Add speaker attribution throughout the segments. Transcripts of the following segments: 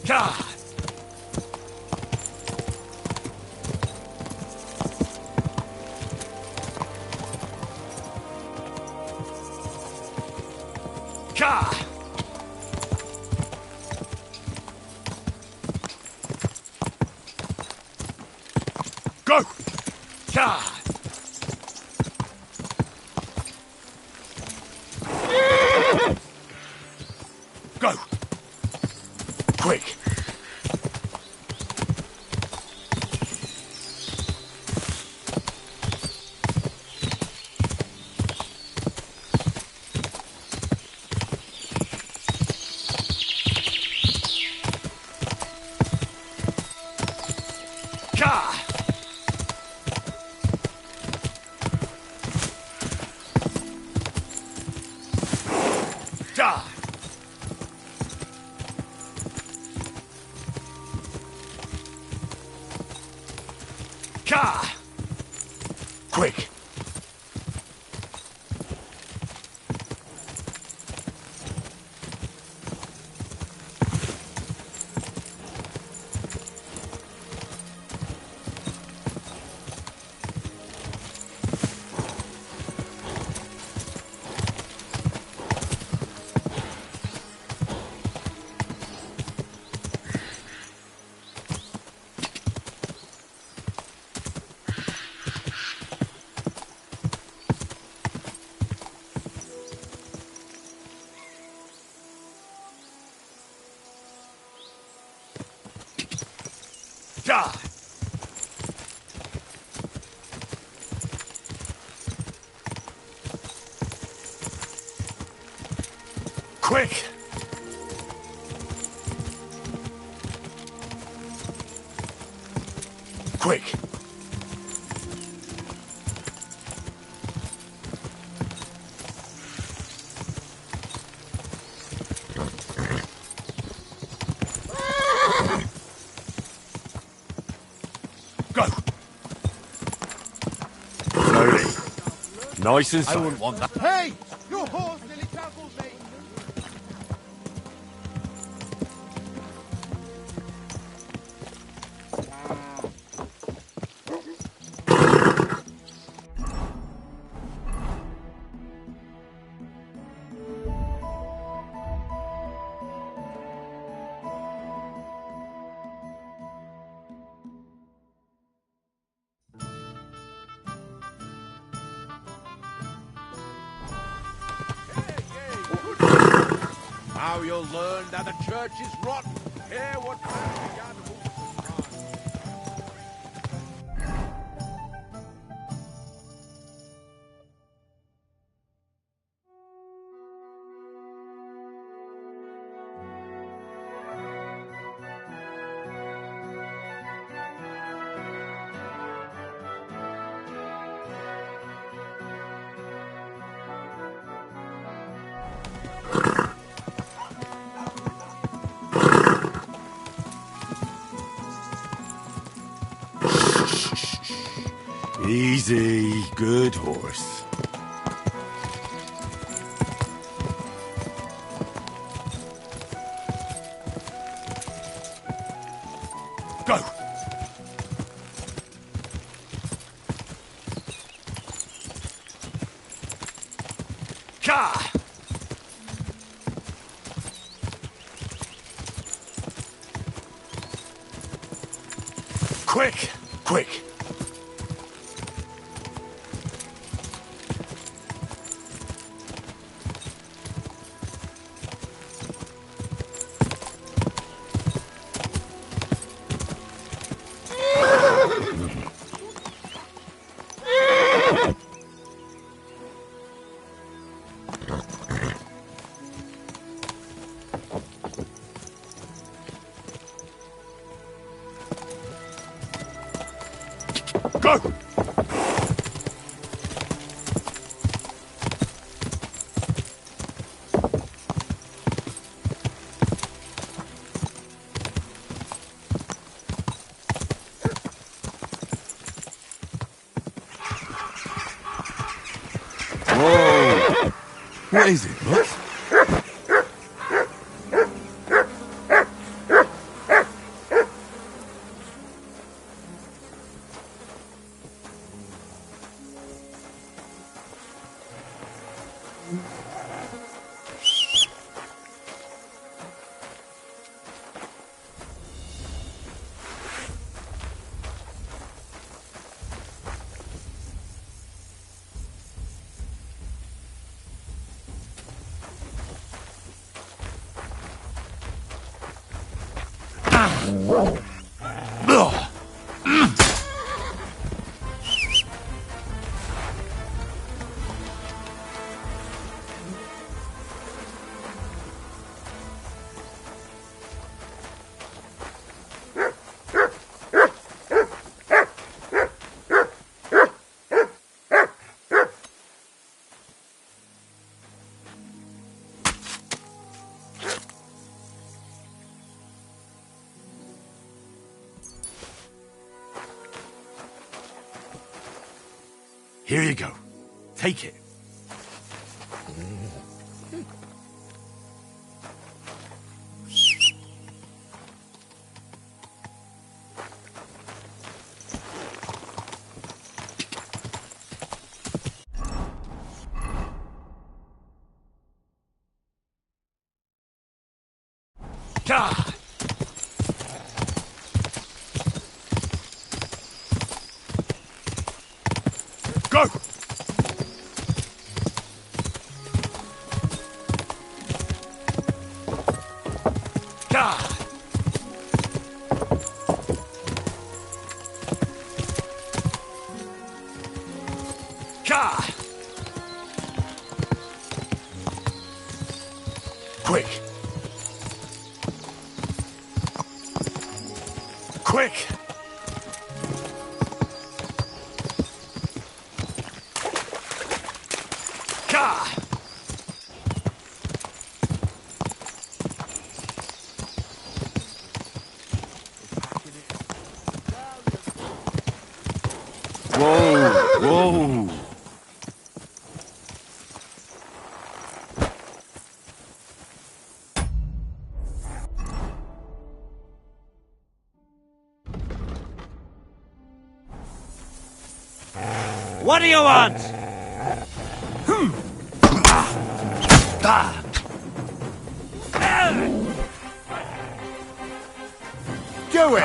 Speaker 1: God! God! Go! God! Go! Quick! God! Die! God! Quick! Die! Quick! Quick! Go! Slowly. Nice and slow.
Speaker 2: I wouldn't want that.
Speaker 3: Hey! Your horse nearly trampled me!
Speaker 2: Now you'll learn that the church is rotten. Hear what man began to
Speaker 1: Easy, good horse. Go! Ka! Quick! Quick! Go! Whoa! What is it, boss? Here you go. Take it. Ah! Go! Ah! Ah! Quick! Quick! Ah! Whoa! Whoa!
Speaker 4: What do you want?
Speaker 1: Do it!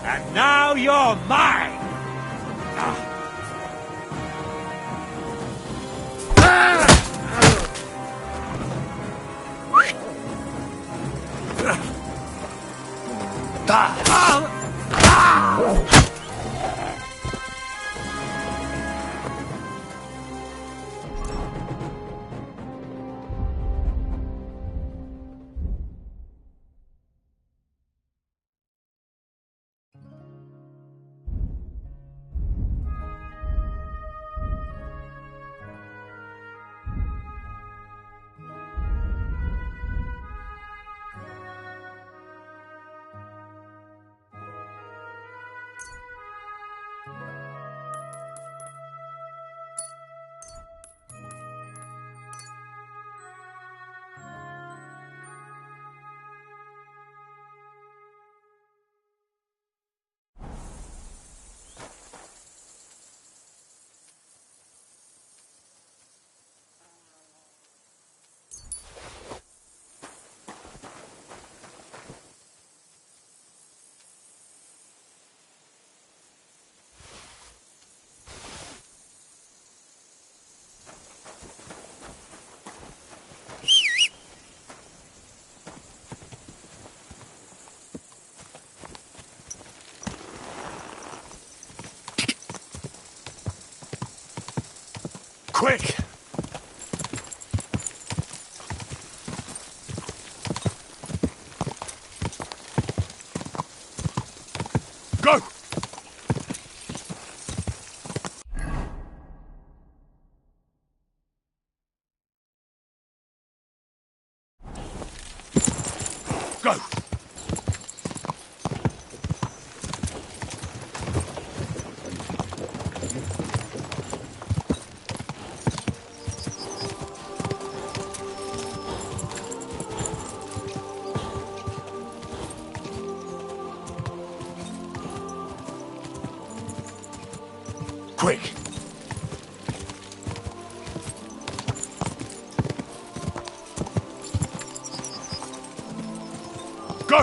Speaker 4: And now you're mine!
Speaker 1: Quick! Go! Go! Quick! Go!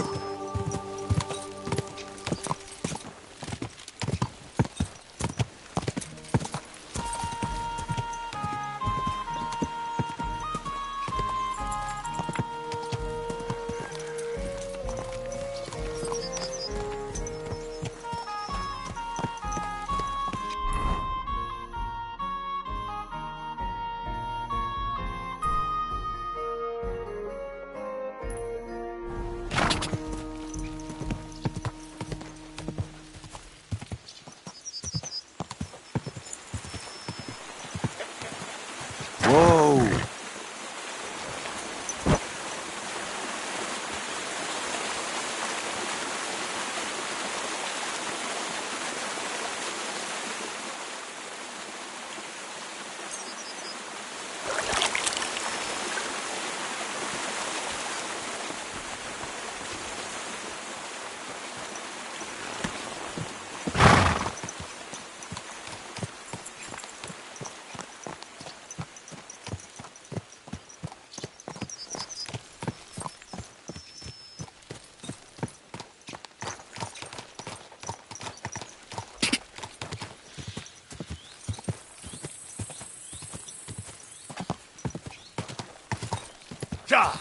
Speaker 1: Die!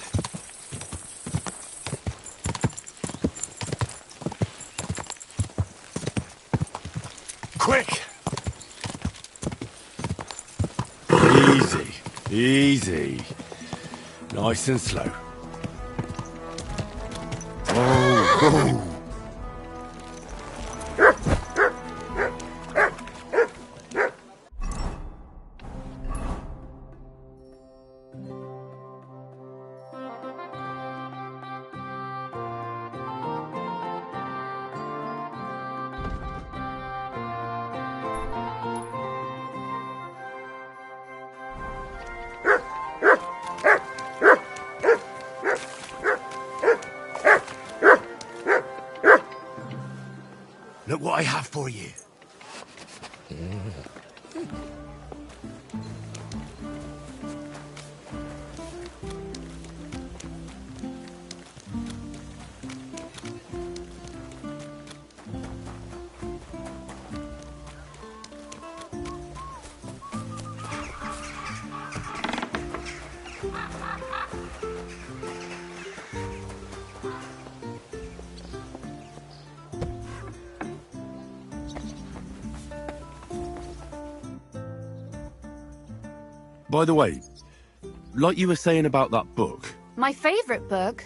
Speaker 1: Quick!
Speaker 5: Easy, easy. Nice and slow. Oh,
Speaker 1: Look what I have for you.
Speaker 5: by the way, like you were saying about that book,
Speaker 6: My favourite book?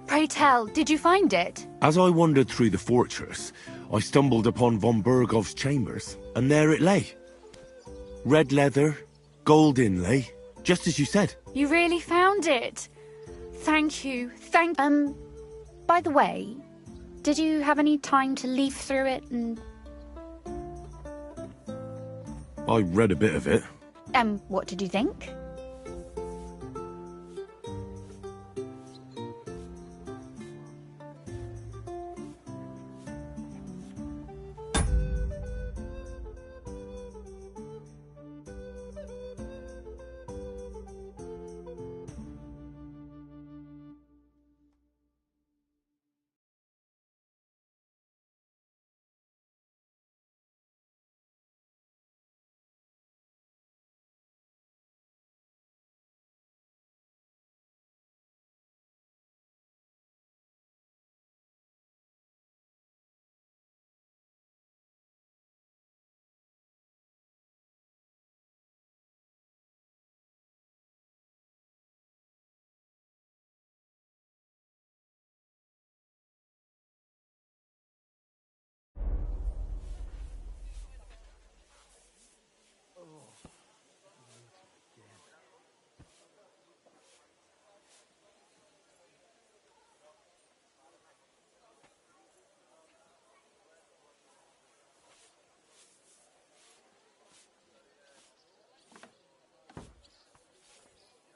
Speaker 6: Pray tell, did you find it?
Speaker 5: as I wandered through the fortress, I stumbled upon von Bergov's chambers, and there it lay. Red leather, gold inlay, just as you said.
Speaker 6: You really found it? Thank you, by the way, did you have any time to leaf through it and...
Speaker 5: I read a bit of it.
Speaker 6: what did you think?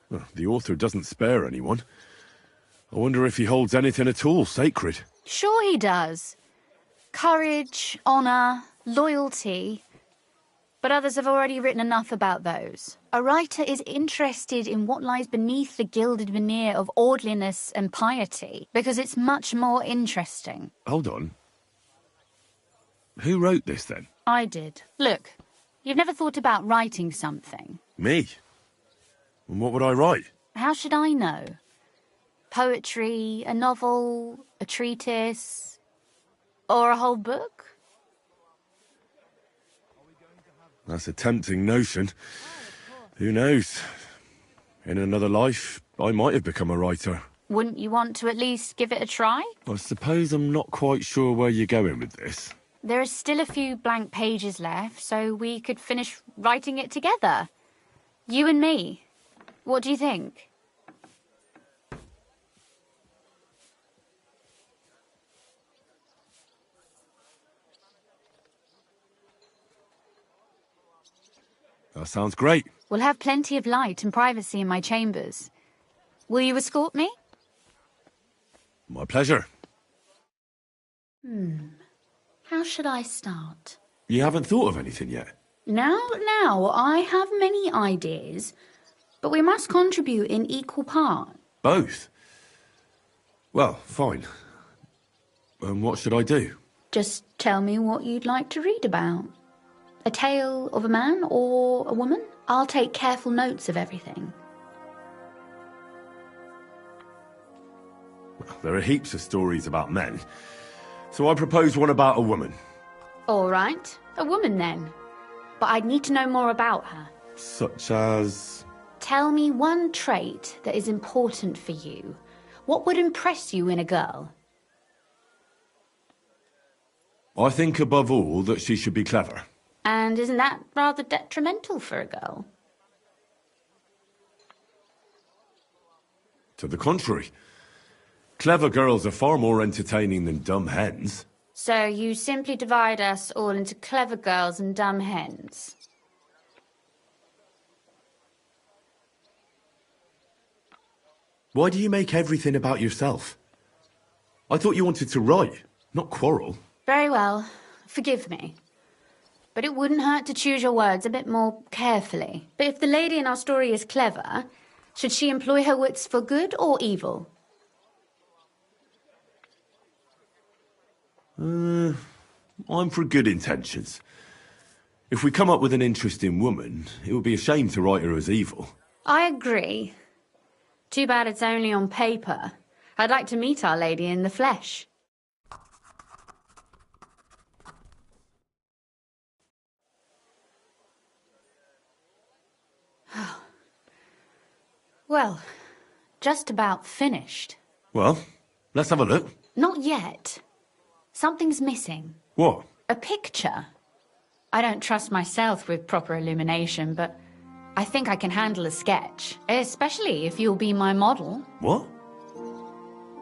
Speaker 5: Well, the author doesn't spare anyone. I wonder if he holds anything at all sacred.
Speaker 6: Sure he does. Courage, honour, loyalty. But others have already written enough about those. A writer is interested in what lies beneath the gilded veneer of orderliness and piety, because it's much more interesting.
Speaker 5: Hold on. Who wrote this, then?
Speaker 6: I did. Look, you've never thought about writing something.
Speaker 5: Me? And what would I write?
Speaker 6: How should I know? Poetry, a novel, a treatise, or a whole book?
Speaker 5: That's a tempting notion. Who knows? In another life, I might have become a writer.
Speaker 6: Wouldn't you want to at least give it a try?
Speaker 5: I suppose I'm not quite sure where you're going with this.
Speaker 6: There are still a few blank pages left, so we could finish writing it together. You and me. What do you think?
Speaker 5: That sounds great.
Speaker 6: We'll have plenty of light and privacy in my chambers. Will you escort me?
Speaker 5: My pleasure.
Speaker 6: How should I start?
Speaker 5: You haven't thought of anything yet?
Speaker 6: Now, I have many ideas, but we must contribute in equal part.
Speaker 5: Both? Well, fine. And what should I do?
Speaker 6: Just tell me what you'd like to read about. A tale of a man or a woman? I'll take careful notes of everything.
Speaker 5: There are heaps of stories about men, so I propose one about a woman.
Speaker 6: All right, a woman then. But I'd need to know more about her.
Speaker 5: Such as...
Speaker 6: Tell me one trait that is important for you. What would impress you in a girl?
Speaker 5: I think above all that she should be clever.
Speaker 6: And isn't that rather detrimental for a girl?
Speaker 5: To the contrary. Clever girls are far more entertaining than dumb hens.
Speaker 6: So you simply divide us all into clever girls and dumb hens.
Speaker 5: Why do you make everything about yourself? I thought you wanted to write, not quarrel.
Speaker 6: Very well. Forgive me. But it wouldn't hurt to choose your words a bit more carefully. But if the lady in our story is clever, should she employ her wits for good or evil?
Speaker 5: I'm for good intentions. If we come up with an interesting woman, it would be a shame to write her as evil.
Speaker 6: I agree. Too bad it's only on paper. I'd like to meet Our Lady in the flesh. Well, just about finished.
Speaker 5: Well, let's have a look.
Speaker 6: Not yet. Something's missing.
Speaker 5: What?
Speaker 6: A picture. I don't trust myself with proper illumination, but I think I can handle a sketch, especially if you'll be my model.
Speaker 5: What?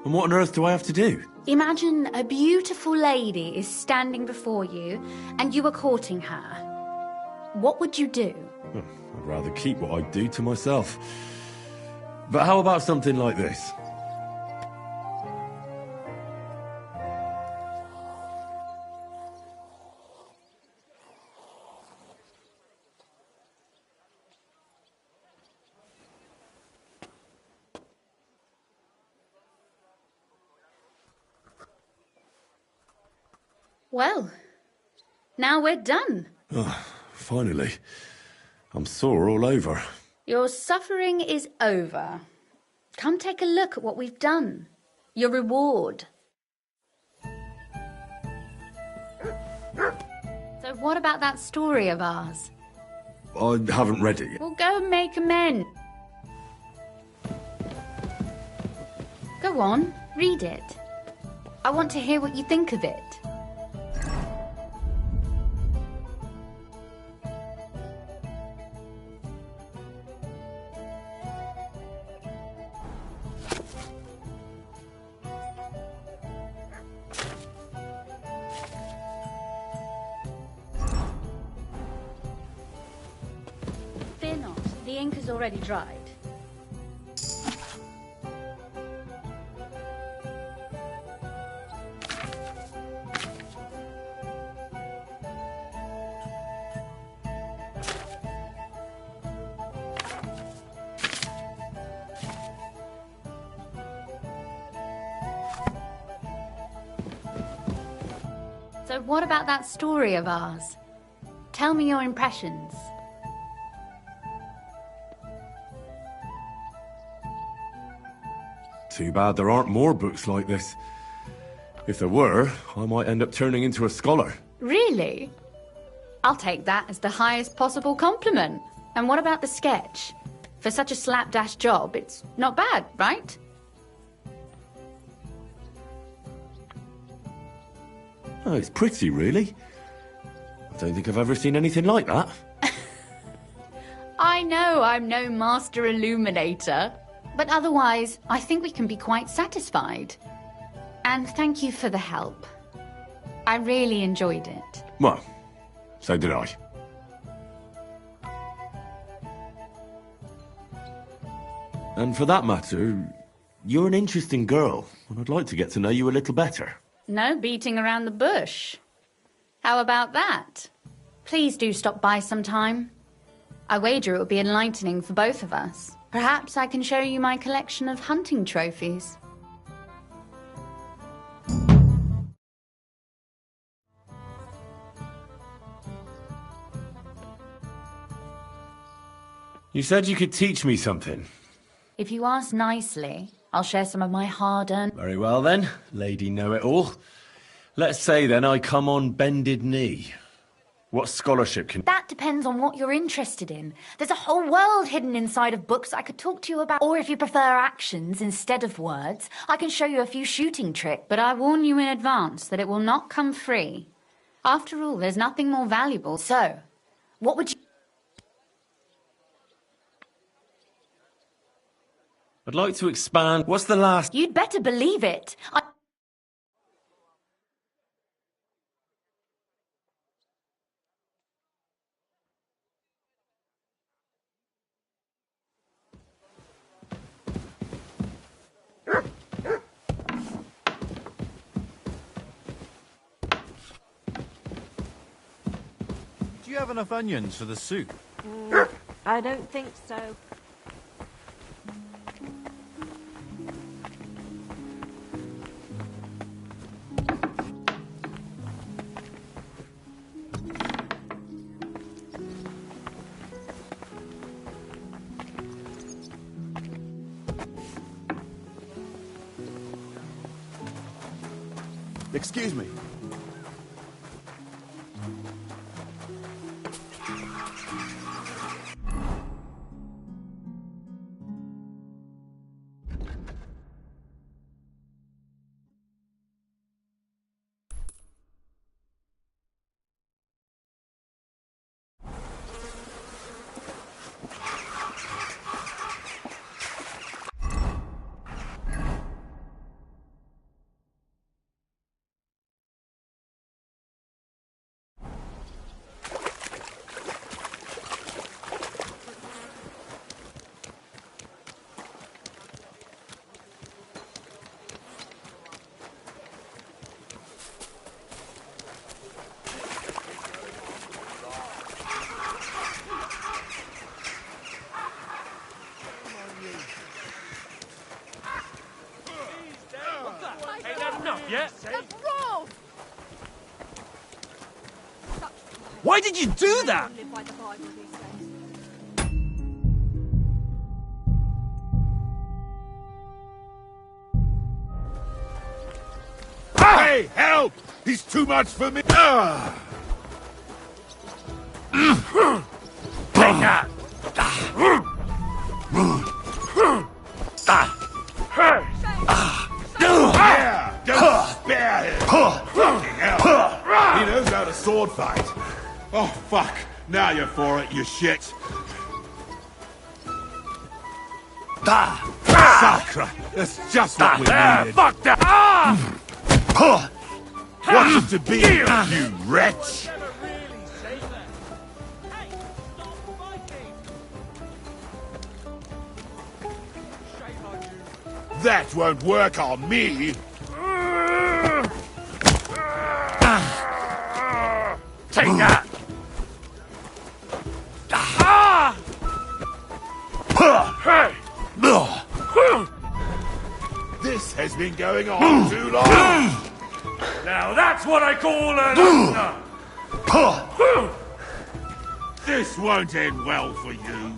Speaker 5: And what on earth do I have to do?
Speaker 6: Imagine a beautiful lady is standing before you and you are courting her. What would you do?
Speaker 5: I'd rather keep what I do to myself. But how about something like this?
Speaker 6: Well, now we're done.
Speaker 5: Finally. I'm sore all over.
Speaker 6: Your suffering is over. Come take a look at what we've done. Your reward. So what about that story of ours?
Speaker 5: I haven't read it yet.
Speaker 6: Well, go and make amends. Go on, read it. I want to hear what you think of it. Fear not, the ink is already dried. So what about that story of ours? Tell me your impressions.
Speaker 5: Too bad there aren't more books like this. If there were, I might end up turning into a scholar.
Speaker 6: Really? I'll take that as the highest possible compliment. And what about the sketch? For such a slapdash job, it's not bad, right?
Speaker 5: Oh, it's pretty, really. I don't think I've ever seen anything like that.
Speaker 6: I know I'm no master illuminator, but otherwise, I think we can be quite satisfied. And thank you for the help. I really enjoyed it.
Speaker 5: Well, so did I. And for that matter, you're an interesting girl, and I'd like to get to know you a little better.
Speaker 6: No beating around the bush. How about that? Please do stop by sometime. I wager it will be enlightening for both of us. Perhaps I can show you my collection of hunting trophies.
Speaker 5: You said you could teach me something.
Speaker 6: If you ask nicely, I'll share some of my hard-earned...
Speaker 7: Very well then, Lady Know-It-All. Let's say then I come on bended knee. What scholarship can...
Speaker 6: That depends on what you're interested in. There's a whole world hidden inside of books I could talk to you about. Or if you prefer actions instead of words, I can show you a few shooting tricks. But I warn you in advance that it will not come free. After all, there's nothing more valuable. So, what would you...
Speaker 7: I'd like to expand... What's the last...
Speaker 6: You'd better believe it.
Speaker 3: Do you have enough onions for the soup?
Speaker 8: I don't think so.
Speaker 3: Excuse me.
Speaker 4: Why did you do that?
Speaker 1: Hey, help! He's too much for me.
Speaker 4: Take that!
Speaker 1: Yeah, don't spare him. Fucking hell. He knows how to sword fight. Oh, fuck. Now you're for it, you shit. Sacre. That's just what we needed.
Speaker 4: Fuck that!
Speaker 1: What's it to be, you wretch? That won't work on me.
Speaker 4: Take that!
Speaker 1: This has been going on too long.
Speaker 4: Now that's what I call an opener!
Speaker 1: This won't end well for you.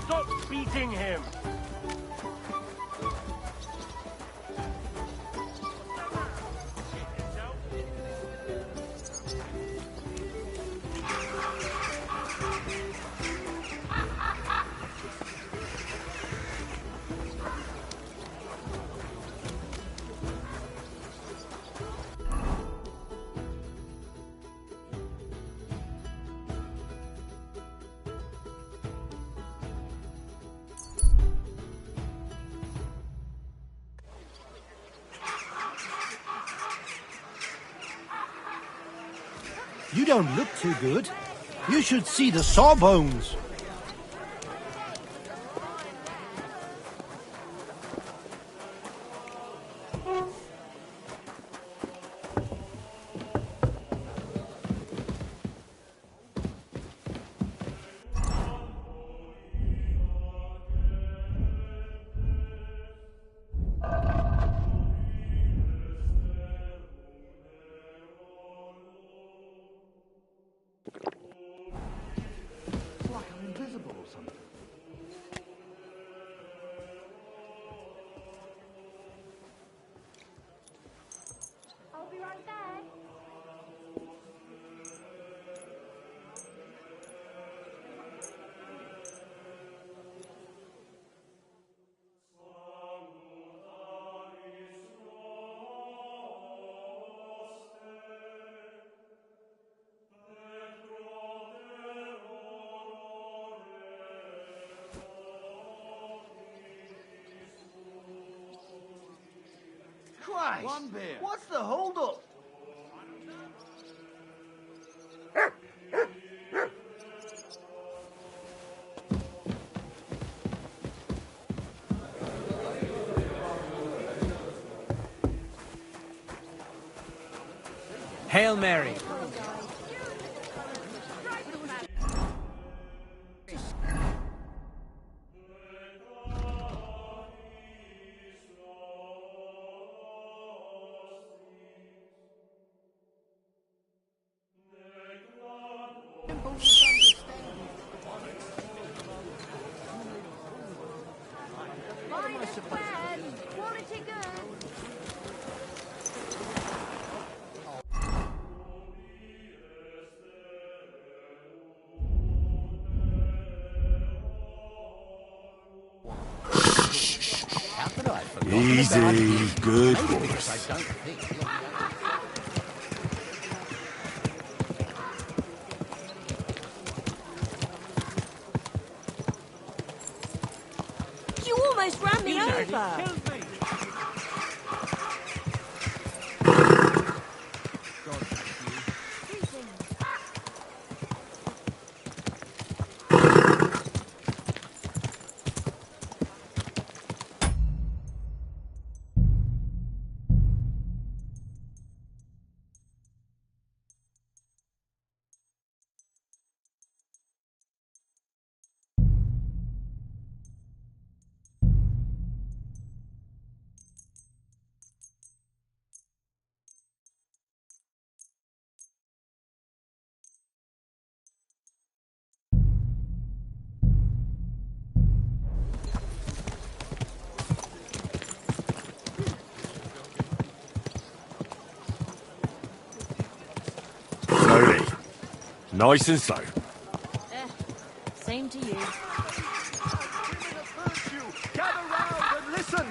Speaker 4: Stop beating him!
Speaker 3: You don't look too good. You should see the sawbones. Christ!
Speaker 2: One beer.
Speaker 3: What's the hold-up?
Speaker 9: Hail Mary.
Speaker 8: Quality good.
Speaker 5: Easy, good horse.
Speaker 8: You almost ran me over.
Speaker 5: Slowly. Nice and slow.
Speaker 8: Same to you.
Speaker 3: Gather round and listen!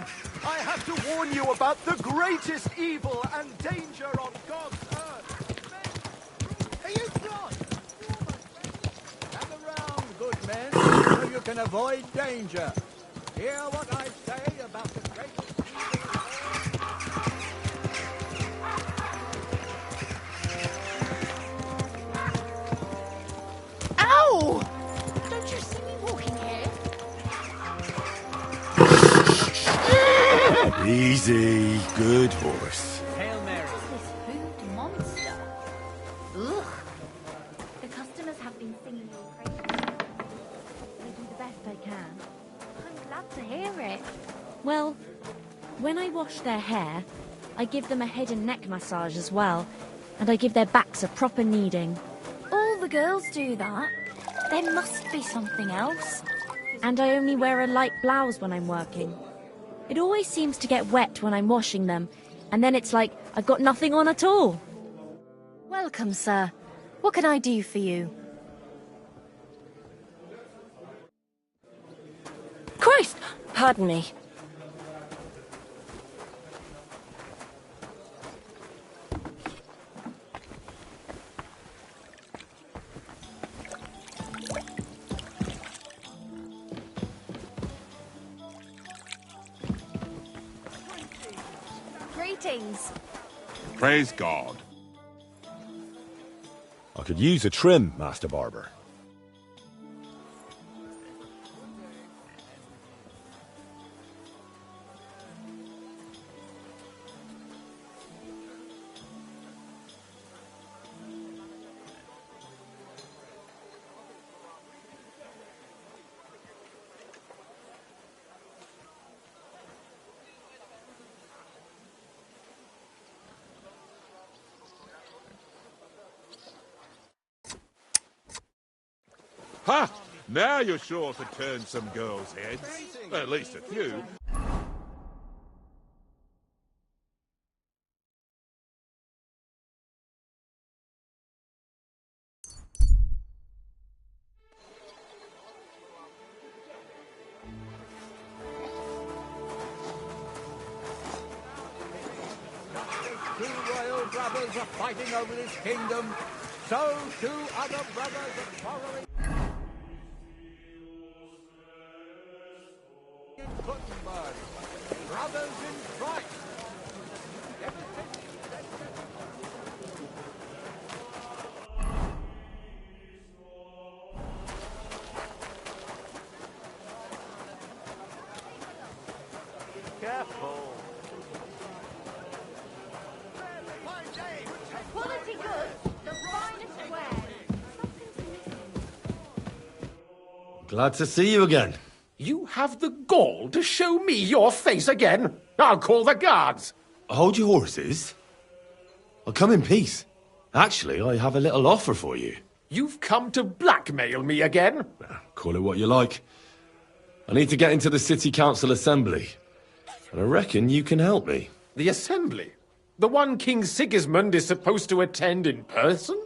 Speaker 3: I have to warn you about the greatest evil and danger on God's earth. Are you gone?
Speaker 2: Gather round, good men, so you can avoid danger. Hear what I say about the greatest evil of
Speaker 6: Ow! Don't you see me walking here?
Speaker 5: Easy, good horse.
Speaker 9: Hail Mary.
Speaker 6: This food monster. Ugh. The customers have been singing your praises.
Speaker 8: I do the best I can.
Speaker 6: I'm glad to hear it.
Speaker 8: Well, when I wash their hair, I give them a head and neck massage as well, and I give their backs a proper kneading.
Speaker 6: All the girls do that. There must be something else.
Speaker 8: And I only wear a light blouse when I'm working. It always seems to get wet when I'm washing them, and then it's like I've got nothing on at all.
Speaker 6: Welcome, sir. What can I do for you?
Speaker 8: Christ! Pardon me.
Speaker 6: Greetings.
Speaker 1: Praise God.
Speaker 10: I could use a trim, Master Barber.
Speaker 1: Ha! Now you're sure to turn some girls' heads. At least a few.
Speaker 2: two royal brothers are fighting over this kingdom, so two other brothers are quarreling in Gutenberg. Brothers in Christ.
Speaker 7: Glad to see you again.
Speaker 9: You have the gall to show me your face again? I'll call the guards.
Speaker 7: Hold your horses. I'll come in peace. Actually, I have a little offer for you.
Speaker 9: You've come to blackmail me again?
Speaker 7: Call it what you like. I need to get into the City Council Assembly. And I reckon you can help me.
Speaker 9: The Assembly? The one King Sigismund is supposed to attend in person?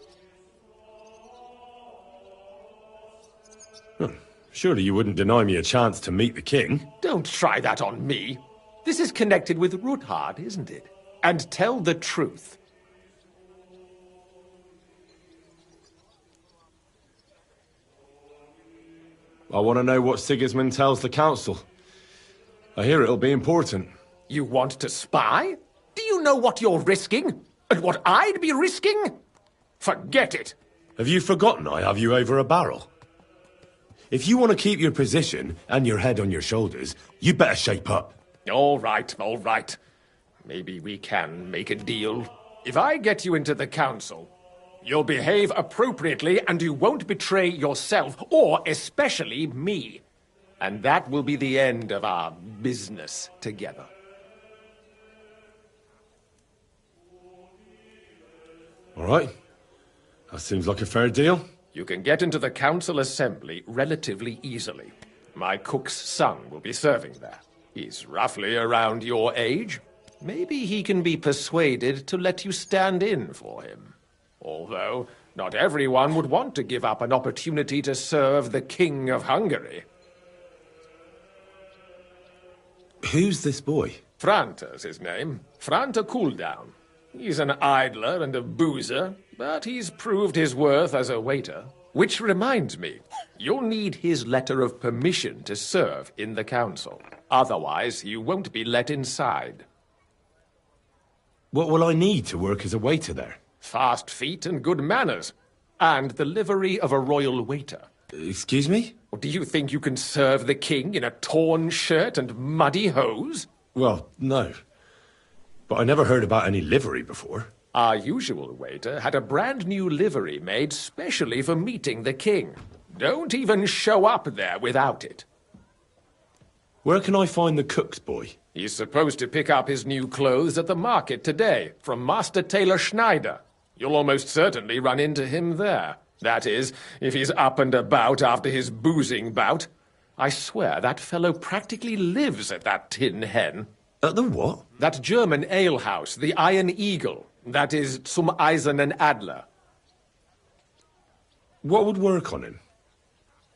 Speaker 7: Surely you wouldn't deny me a chance to meet the king?
Speaker 9: Don't try that on me. This is connected with Ruthard, isn't it? And tell the truth.
Speaker 7: I want to know what Sigismund tells the council. I hear it'll be important.
Speaker 9: You want to spy? Do you know what you're risking? And what I'd be risking? Forget it.
Speaker 7: Have you forgotten I have you over a barrel? If you want to keep your position and your head on your shoulders, you better shape up.
Speaker 9: All right, all right. Maybe we can make a deal. If I get you into the council, you'll behave appropriately and you won't betray yourself, or especially me. And that will be the end of our business together.
Speaker 7: All right. That seems like a fair deal.
Speaker 9: You can get into the council assembly relatively easily. My cook's son will be serving there. He's roughly around your age. Maybe he can be persuaded to let you stand in for him. Although, not everyone would want to give up an opportunity to serve the King of Hungary.
Speaker 7: Who's this boy?
Speaker 9: Franta's his name. Franta Cooldown. He's an idler and a boozer, but he's proved his worth as a waiter. Which reminds me, you'll need his letter of permission to serve in the council. Otherwise, you won't be let inside.
Speaker 7: What will I need to work as a waiter there?
Speaker 9: Fast feet and good manners. And the livery of a royal waiter.
Speaker 7: Excuse me?
Speaker 9: Or do you think you can serve the king in a torn shirt and muddy hose?
Speaker 7: Well, no. But I never heard about any livery before.
Speaker 9: Our usual waiter had a brand new livery made specially for meeting the king. Don't even show up there without it.
Speaker 7: Where can I find the cook's boy?
Speaker 9: He's supposed to pick up his new clothes at the market today, from Master Tailor Schneider. You'll almost certainly run into him there. That is, if he's up and about after his boozing bout. I swear that fellow practically lives at that Tin Hen.
Speaker 7: At the what?
Speaker 9: That German alehouse, the Iron Eagle. That is Zum Eisernen Adler.
Speaker 7: What would work on him?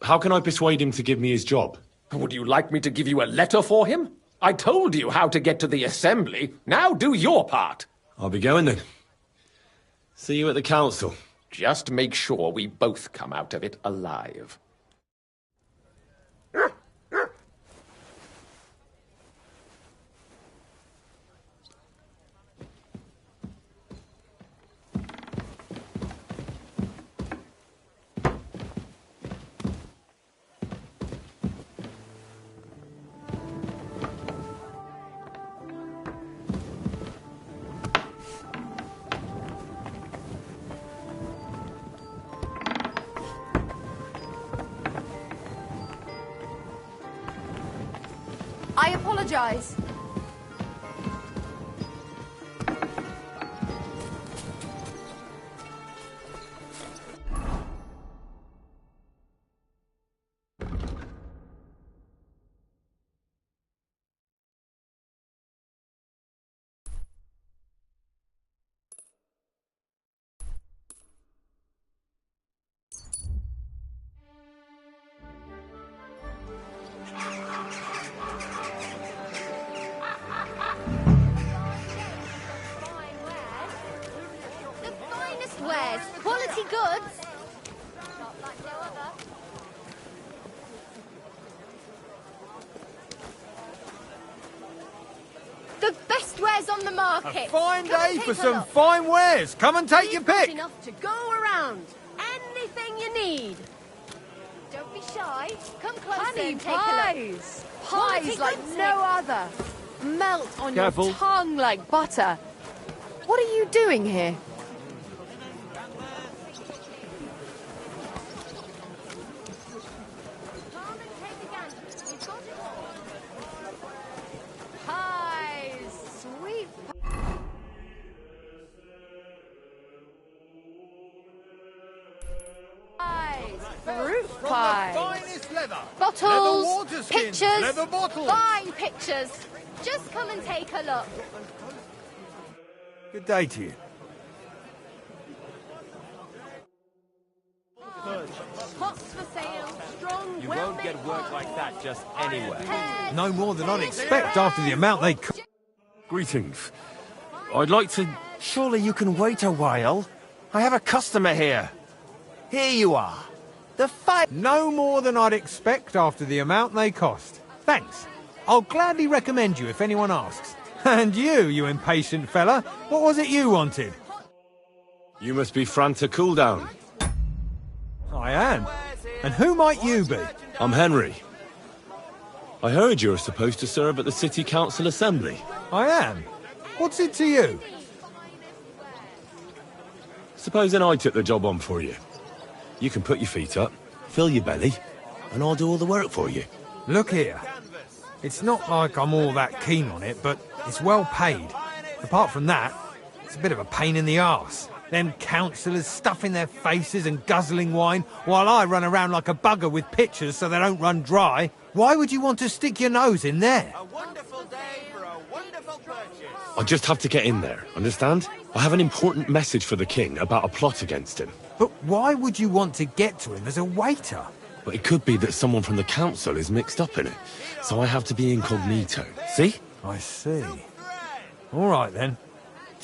Speaker 7: How can I persuade him to give me his job?
Speaker 9: Would you like me to give you a letter for him? I told you how to get to the assembly. Now do your part.
Speaker 7: I'll be going then. See you at the council.
Speaker 9: Just make sure we both come out of it alive.
Speaker 11: I apologize.
Speaker 12: Wares, quality goods. Not like no other. The best wares on the market.
Speaker 3: A fine
Speaker 12: Come and
Speaker 3: day
Speaker 12: take
Speaker 3: for
Speaker 12: a
Speaker 3: some
Speaker 12: look.
Speaker 3: fine wares. Come and take your
Speaker 11: We've got
Speaker 3: pick.
Speaker 11: enough to go around. Anything you need.
Speaker 12: Don't be shy. Come closer
Speaker 11: Honey
Speaker 12: and take a look.
Speaker 11: pies. Pies
Speaker 12: Quality
Speaker 11: like
Speaker 12: goods,
Speaker 11: no
Speaker 12: Nick.
Speaker 11: other. Melt on
Speaker 3: Careful.
Speaker 11: your tongue like butter. What are you doing here? Fruit
Speaker 2: From the
Speaker 11: pies.
Speaker 2: finest leather.
Speaker 6: Bottles,
Speaker 2: Leather water skins,
Speaker 6: pictures.
Speaker 2: leather bottles.
Speaker 12: Fine pictures. Just come and take a look.
Speaker 3: Good day to you.
Speaker 11: Pots for sale. Strong,
Speaker 13: You
Speaker 11: well
Speaker 13: won't get work like that just anywhere.
Speaker 3: No more than I'd expect after the amount they...
Speaker 7: Greetings. I'd like to...
Speaker 13: Surely you can wait a while. I have a customer here. Here you are. The five...
Speaker 3: No more than I'd expect after the amount they cost. Thanks. I'll gladly recommend you if anyone asks. And you impatient fella, what was it you wanted?
Speaker 5: You must be Franta Cooldown.
Speaker 3: I am. And who might you be?
Speaker 5: I'm Henry. I heard you're supposed to serve at the City Council Assembly.
Speaker 3: I am. What's it to you?
Speaker 5: Supposing I took the job on for you. You can put your feet up, fill your belly, and I'll do all the work for you.
Speaker 3: Look here. It's not like I'm all that keen on it, but it's well paid. Apart from that, it's a bit of a pain in the arse. Them councillors stuffing their faces and guzzling wine, while I run around like a bugger with pitchers so they don't run dry. Why would you want to stick your nose in there?
Speaker 13: A wonderful day for a wonderful purchase.
Speaker 5: I just have to get in there, understand? I have an important message for the king about a plot against him.
Speaker 3: But why would you want to get to him as a waiter?
Speaker 5: But it could be that someone from the council is mixed up in it, so I have to be incognito. See?
Speaker 3: I see. All right, then.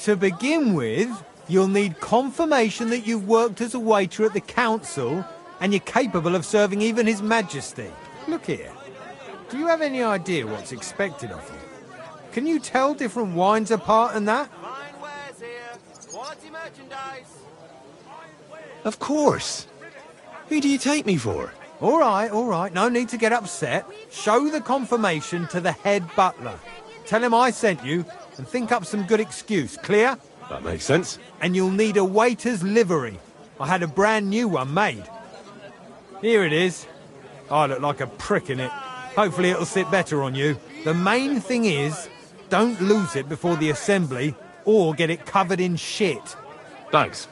Speaker 3: To begin with, you'll need confirmation that you've worked as a waiter at the council and you're capable of serving even His Majesty. Look here. Do you have any idea what's expected of you? Can you tell different wines apart and that?
Speaker 13: Fine wares here. Quality merchandise.
Speaker 5: Of course. Who do you take me for?
Speaker 3: All right. No need to get upset. Show the confirmation to the head butler. Tell him I sent you and think up some good excuse. Clear?
Speaker 5: That makes sense.
Speaker 3: And you'll need a waiter's livery. I had a brand new one made. Here it is. I look like a prick in it. Hopefully it'll sit better on you. The main thing is, don't lose it before the assembly or get it covered in shit.
Speaker 5: Thanks.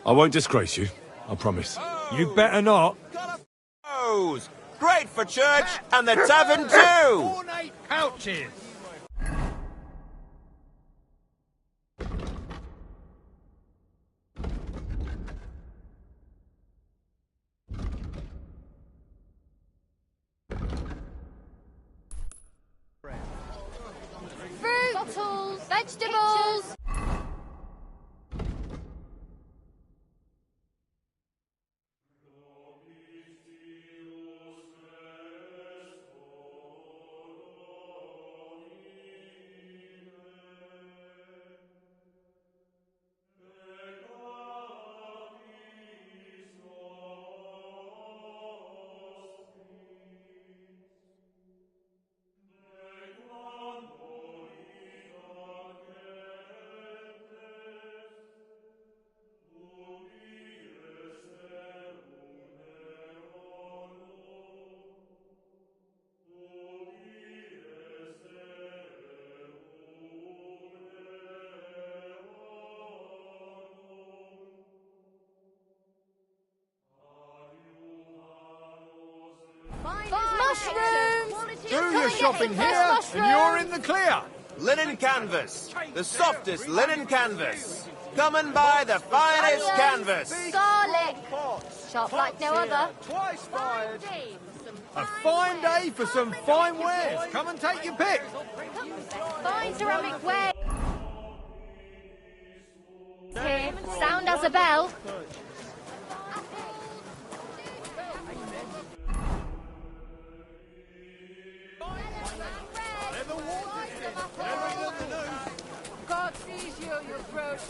Speaker 5: I won't disgrace you, I promise.
Speaker 3: You better not.
Speaker 13: Great for church and the tavern too.
Speaker 2: Ornate pouches.
Speaker 12: Fruit, bottles, vegetables. Mushrooms!
Speaker 2: Do your shopping here, and you're in the clear.
Speaker 13: Linen canvas. The softest linen canvas. Come and buy the finest canvas.
Speaker 12: Garlic! Shop like no other.
Speaker 2: Twice fired. A fine day for some fine wares. Come and take your pick.
Speaker 12: Fine ceramic ware. Here, sound as a bell.
Speaker 11: God sees you, you brute.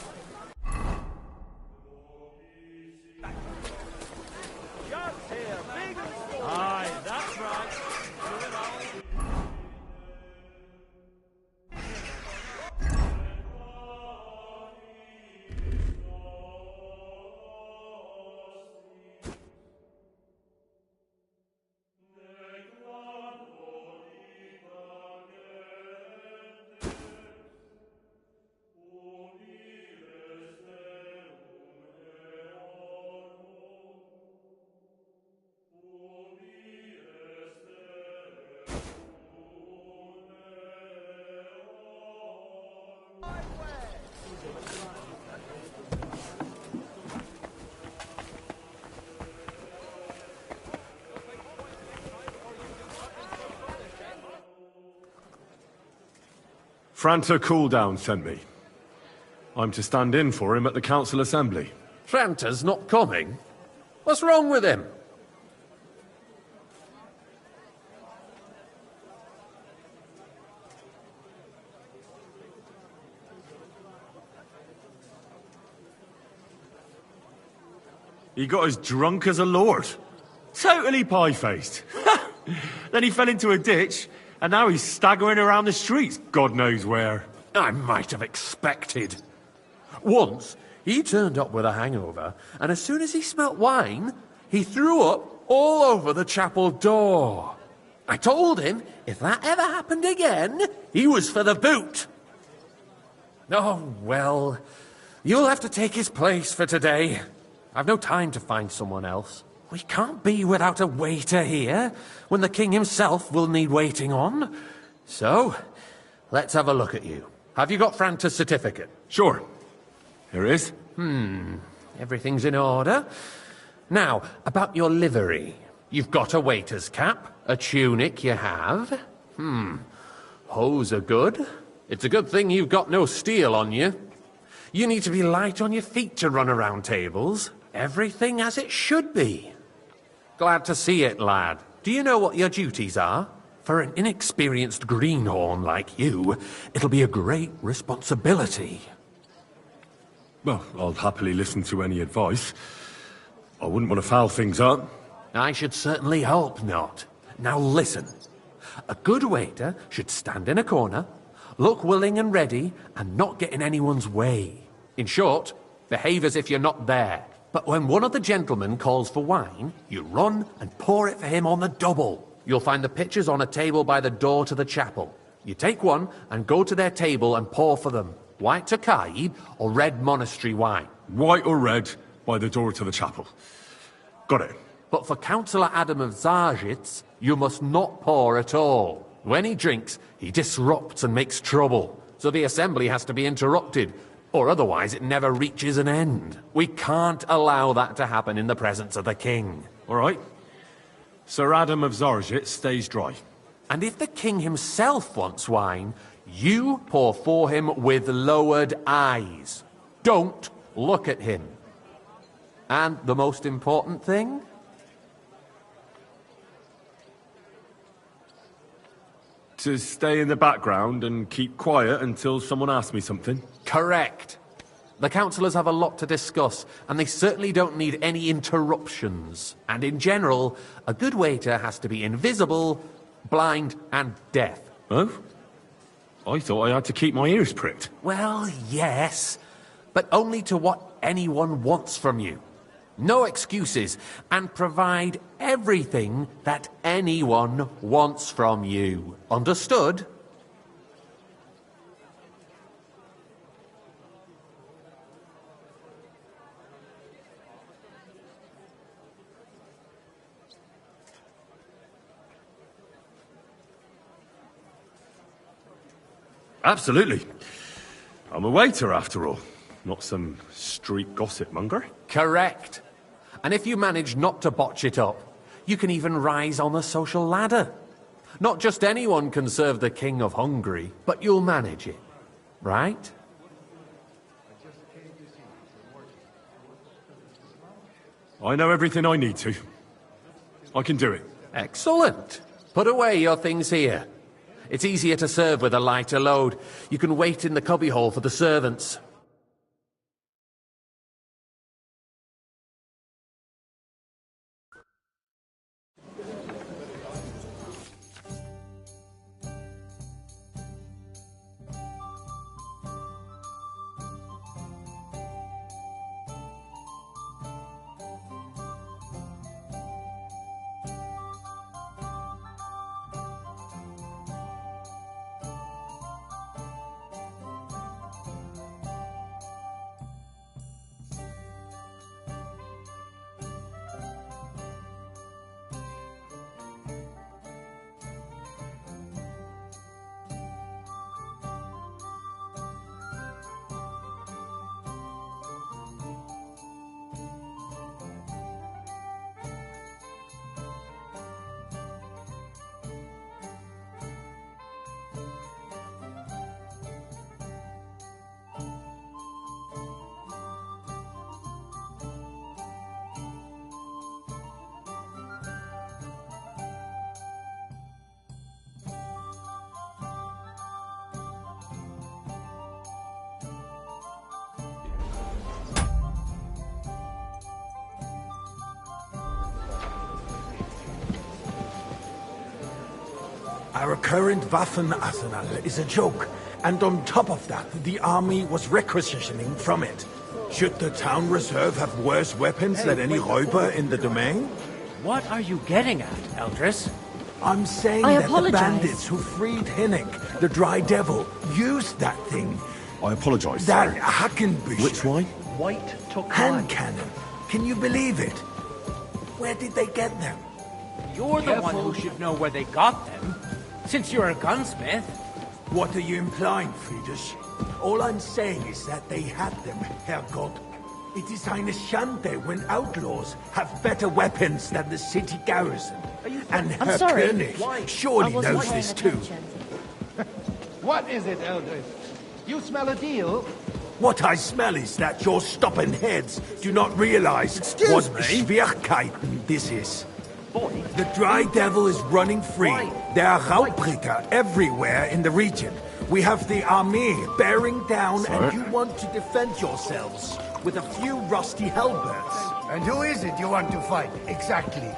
Speaker 4: Aye, that's right.
Speaker 10: Franta Cooldown sent me. I'm to stand in for him at the council assembly.
Speaker 9: Franta's not coming? What's wrong with him?
Speaker 10: He got as drunk as a lord. Totally pie-faced. Then he fell into a ditch, and now he's staggering around the streets, God knows where.
Speaker 9: I might have expected. Once, he turned up with a hangover, and as soon as he smelt wine, he threw up all over the chapel door. I told him if that ever happened again, he was for the boot. Oh, well, you'll have to take his place for today. I've no time to find someone else. We can't be without a waiter here, when the king himself will need waiting on. So, let's have a look at you. Have you got Franta's certificate?
Speaker 10: Sure. Here it is.
Speaker 9: Everything's in order. Now, about your livery. You've got a waiter's cap, a tunic you have. Hose are good. It's a good thing you've got no steel on you. You need to be light on your feet to run around tables. Everything as it should be. Glad to see it, lad. Do you know what your duties are? For an inexperienced greenhorn like you, it'll be a great responsibility.
Speaker 10: Well, I'll happily listen to any advice. I wouldn't want to foul things up.
Speaker 9: I should certainly hope not. Now listen. A good waiter should stand in a corner, look willing and ready, and not get in anyone's way. In short, behave as if you're not there. But when one of the gentlemen calls for wine, you run and pour it for him on the double. You'll find the pitchers on a table by the door to the chapel. You take one and go to their table and pour for them. White Tokaib or red monastery wine.
Speaker 10: White or red, by the door to the chapel. Got it.
Speaker 9: But for Councillor Adam of Zarzhitz, you must not pour at all. When he drinks, he disrupts and makes trouble. So the assembly has to be interrupted, or otherwise it never reaches an end. We can't allow that to happen in the presence of the king.
Speaker 10: All right. Sir Adam of Zarzhitz stays dry.
Speaker 9: And if the king himself wants wine, you pour for him with lowered eyes. Don't look at him. And the most important thing?
Speaker 10: To stay in the background and keep quiet until someone asks me something?
Speaker 9: Correct. The councillors have a lot to discuss, and they certainly don't need any interruptions. And in general, a good waiter has to be invisible, blind, and deaf.
Speaker 10: Oh? I thought I had to keep my ears pricked.
Speaker 9: Well, yes, but only to what anyone wants from you. No excuses, and provide everything that anyone wants from you. Understood?
Speaker 10: Absolutely. I'm a waiter, after all. Not some street gossip monger.
Speaker 9: Correct. And if you manage not to botch it up, you can even rise on the social ladder. Not just anyone can serve the King of Hungary, but you'll manage it. Right?
Speaker 10: I know everything I need to. I can do it.
Speaker 9: Excellent. Put away your things here. It's easier to serve with a lighter load. You can wait in the cubbyhole for the servants.
Speaker 14: Our current Waffenarsenal is a joke, and on top of that, the army was requisitioning from it. Should the town reserve have worse weapons than any Räuber in the domain?
Speaker 15: What are you getting at, Eldris?
Speaker 14: I'm saying
Speaker 8: I
Speaker 14: that
Speaker 8: apologize.
Speaker 14: the bandits who freed Hinnick, the Dry Devil, used that thing.
Speaker 5: I apologise,
Speaker 14: That
Speaker 5: sir.
Speaker 14: Hackenbush.
Speaker 5: Which wine?
Speaker 15: White took
Speaker 14: Hand
Speaker 15: mine.
Speaker 14: cannon. Can you believe it? Where did they get them?
Speaker 15: You're the one who should know where they got them, since you're a gunsmith.
Speaker 14: What are you implying, Friedrich? All I'm saying is that they had them, Herrgott. It is eine Schande when outlaws have better weapons than the city garrison. And
Speaker 8: I'm
Speaker 14: Herr
Speaker 8: sorry.
Speaker 14: König
Speaker 8: I
Speaker 14: surely
Speaker 8: wasn't
Speaker 14: knows
Speaker 8: paying
Speaker 14: this too.
Speaker 8: attention.
Speaker 2: What is it, Eldris? You smell a deal?
Speaker 14: What I smell is that your stubborn heads do not realize what Schwierigkeiten this is. The Dry Devil is running free. There are Raubritter everywhere in the region. We have the army bearing down, and you want to defend yourselves with a few rusty halberds.
Speaker 16: And who is it you want to fight, exactly?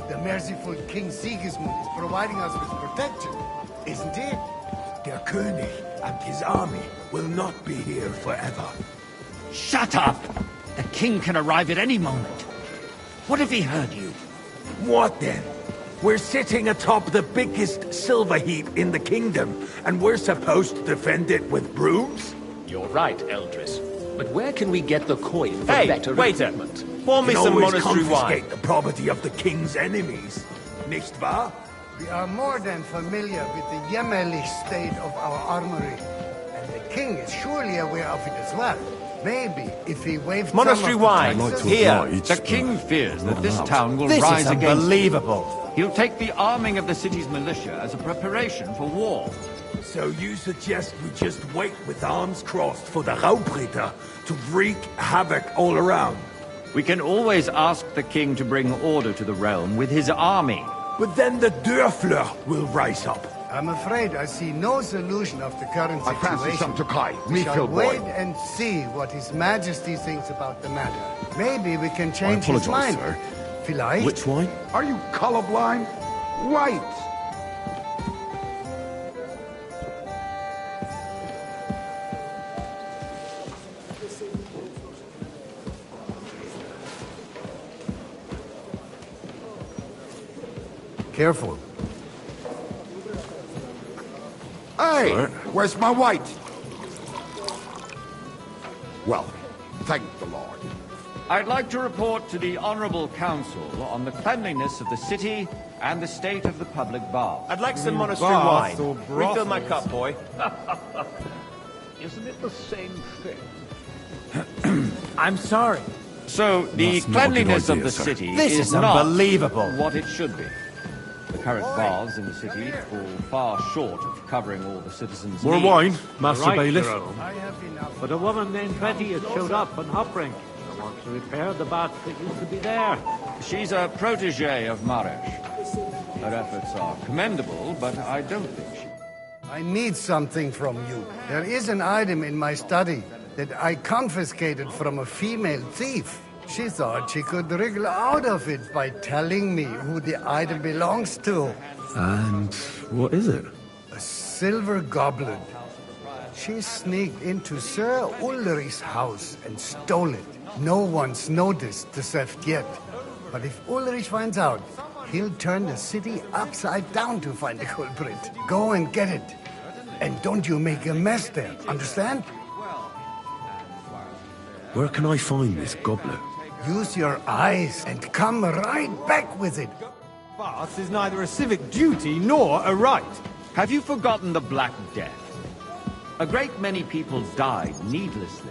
Speaker 16: The merciful King Sigismund is providing us with protection, isn't he?
Speaker 14: Der König and his army will not be here forever.
Speaker 15: Shut up! The king can arrive at any moment. What if he heard you?
Speaker 14: What then? We're sitting atop the biggest silver heap in the kingdom, and we're supposed to defend it with brooms?
Speaker 9: You're right, Eldris. But where can we get the coin for
Speaker 13: Hey,
Speaker 9: better
Speaker 13: waiter.
Speaker 9: equipment?
Speaker 13: Pour me
Speaker 14: Can
Speaker 13: some
Speaker 14: always
Speaker 13: monastery
Speaker 14: confiscate
Speaker 13: wine.
Speaker 14: the property of the king's enemies. Nicht wahr?
Speaker 16: We are more than familiar with the jämmerlich state of our armory. And the king is surely aware of it as well. Maybe if he waived
Speaker 13: Monastery
Speaker 16: some of the
Speaker 13: wine.
Speaker 16: taxes-
Speaker 13: Here.
Speaker 17: The king fears that this town will
Speaker 13: This
Speaker 17: rise
Speaker 13: is
Speaker 17: against
Speaker 13: unbelievable.
Speaker 17: He'll take the arming of the city's militia as a preparation for war.
Speaker 14: So you suggest we just wait with arms crossed for the Raubritter to wreak havoc all around?
Speaker 17: We can always ask the king to bring order to the realm with his army.
Speaker 14: But then the Dörfler will rise up.
Speaker 16: I'm afraid I see no solution of the current
Speaker 2: I
Speaker 16: situation.
Speaker 2: fancy some Tokai.
Speaker 16: We shall
Speaker 2: Refill boy.
Speaker 16: wait and see what His Majesty thinks about the matter. Maybe we can
Speaker 5: I
Speaker 16: change his
Speaker 5: apologise,
Speaker 16: mind.
Speaker 5: sir.
Speaker 16: Vielleicht.
Speaker 5: Which wine?
Speaker 2: Are you colorblind? White!
Speaker 16: Careful.
Speaker 2: Hey,
Speaker 5: Sir?
Speaker 2: where's my white? Well, thank the Lord.
Speaker 17: I'd like to report to the Honourable Council on the cleanliness of the city and the state of the public baths.
Speaker 13: I'd like some monastery
Speaker 3: baths
Speaker 13: wine.
Speaker 3: or
Speaker 13: Refill my
Speaker 3: brothels?
Speaker 13: cup, boy.
Speaker 15: Isn't it the same thing? I'm sorry.
Speaker 17: So, the
Speaker 5: That's not a good
Speaker 17: cleanliness of
Speaker 5: idea,
Speaker 17: the
Speaker 5: sir.
Speaker 17: city
Speaker 13: This is unbelievable.
Speaker 17: not what it should be. The current baths in the city fall far short of covering all the citizens'
Speaker 10: More
Speaker 17: needs.
Speaker 10: wine, Master
Speaker 15: Right,
Speaker 10: Bailiff.
Speaker 15: Your Own.
Speaker 16: I have enough.
Speaker 15: But a woman named Betty has showed up on Hopbrink. I want to repair the bath that used to be there.
Speaker 17: She's a protege of Maresh. Her efforts are commendable, but I don't think she...
Speaker 16: I need something from you. There is an item in my study that I confiscated from a female thief. She thought she could wriggle out of it by telling me who the item belongs to.
Speaker 5: And what is it?
Speaker 16: A silver goblet. She sneaked into Sir Ulrich's house and stole it. No one's noticed the theft yet. But if Ulrich finds out, he'll turn the city upside down to find the culprit. Go and get it. And don't you make a mess there, understand?
Speaker 5: Where can I find this goblet?
Speaker 16: Use your eyes and come right back with it.
Speaker 3: Baths is neither a civic duty nor a right.
Speaker 17: Have you forgotten the Black Death? A great many people died needlessly.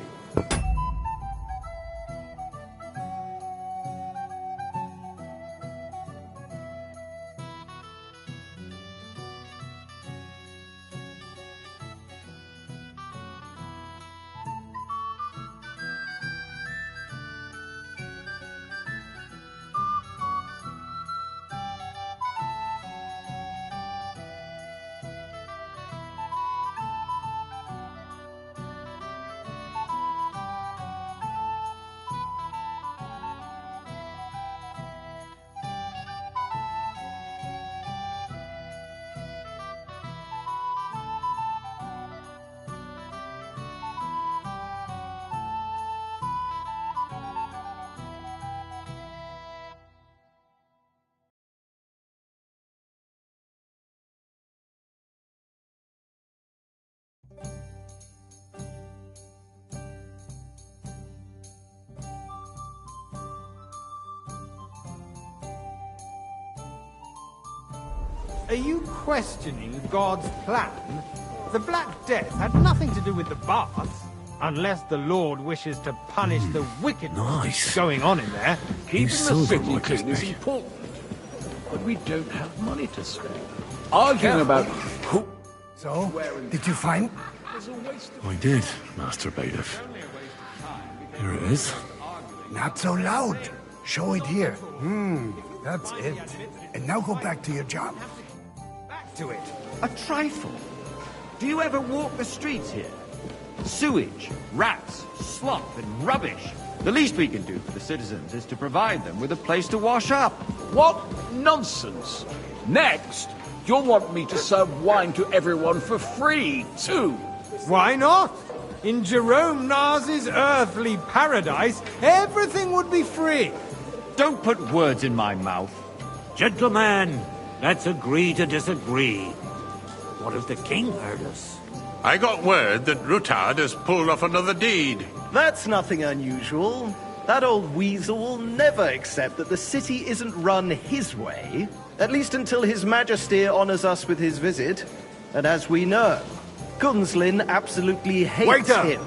Speaker 3: Are you questioning God's plan? The Black Death had nothing to do with the baths. Unless the Lord wishes to punish the wickedness going on in there.
Speaker 14: Keeping the city clean is important, but we don't have money to spend. Arguing about who...
Speaker 16: So, did you find?
Speaker 5: I did, Master Bailiff. Here it is.
Speaker 16: Not so loud. Show it here. That's it. And now go back to your job.
Speaker 3: Back to it.
Speaker 15: A trifle. Do you ever walk the streets here? Sewage, rats, slop, and rubbish. The least we can do for the citizens is to provide them with a place to wash up.
Speaker 14: What nonsense! Next, you'll want me to serve wine to everyone for free, too.
Speaker 3: Why not? In Jerome Nars's earthly paradise, everything would be free.
Speaker 15: Don't put words in my mouth.
Speaker 18: Gentlemen, let's agree to disagree. What if the king heard us?
Speaker 1: I got word that Rutard has pulled off another deed.
Speaker 19: That's nothing unusual. That old weasel will never accept that the city isn't run his way, at least until His Majesty honors us with his visit. And as we know, Gunslin absolutely hates him.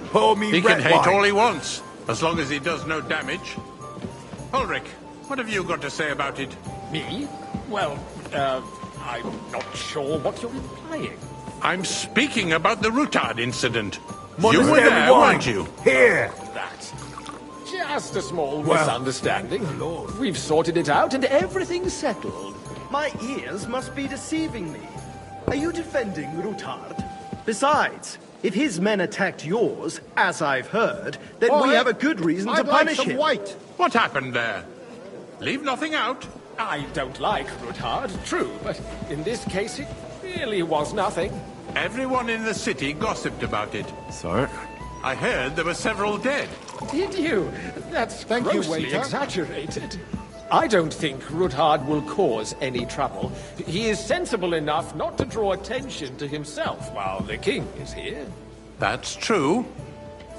Speaker 1: He can hate all he wants, as long as he does no damage. Ulrich, what have you got to say about it?
Speaker 9: Me? Well, I'm not sure what you're implying.
Speaker 1: I'm speaking about the Rutard incident.
Speaker 14: What
Speaker 1: You
Speaker 14: is
Speaker 1: were
Speaker 14: there
Speaker 1: there,
Speaker 14: wine?
Speaker 1: weren't you?
Speaker 14: Here!
Speaker 9: That. Just a small
Speaker 14: Well,
Speaker 9: misunderstanding. We've sorted it out and everything's settled.
Speaker 19: My ears must be deceiving me. Are you defending Rutard? Besides, if his men attacked yours, as I've heard, then we have a good reason to punish him.
Speaker 1: What happened there? Leave nothing out.
Speaker 9: I don't like Rutard, true, but in this case it really was nothing.
Speaker 1: Everyone in the city gossiped about it.
Speaker 5: Sir?
Speaker 1: I heard there were several dead.
Speaker 9: Did you? That's grossly exaggerated. I don't think Rutard will cause any trouble. He is sensible enough not to draw attention to himself while the king is here.
Speaker 1: That's true.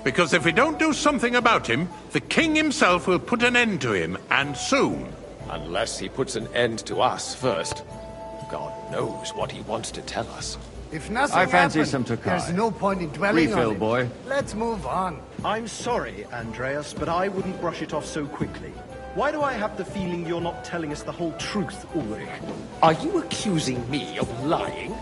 Speaker 1: Because if we don't do something about him, the king himself will put an end to him, and soon.
Speaker 9: Unless he puts an end to us first. God knows what he wants to tell us.
Speaker 16: If nothing
Speaker 15: I fancy
Speaker 16: happened,
Speaker 15: some Tokai.
Speaker 16: there's no point in dwelling
Speaker 15: Refill,
Speaker 16: on it.
Speaker 15: boy.
Speaker 16: Let's move on.
Speaker 19: I'm sorry, Andreas, but I wouldn't brush it off so quickly. Why do I have the feeling you're not telling us the whole truth, Ulrich?
Speaker 9: Are you accusing me of lying?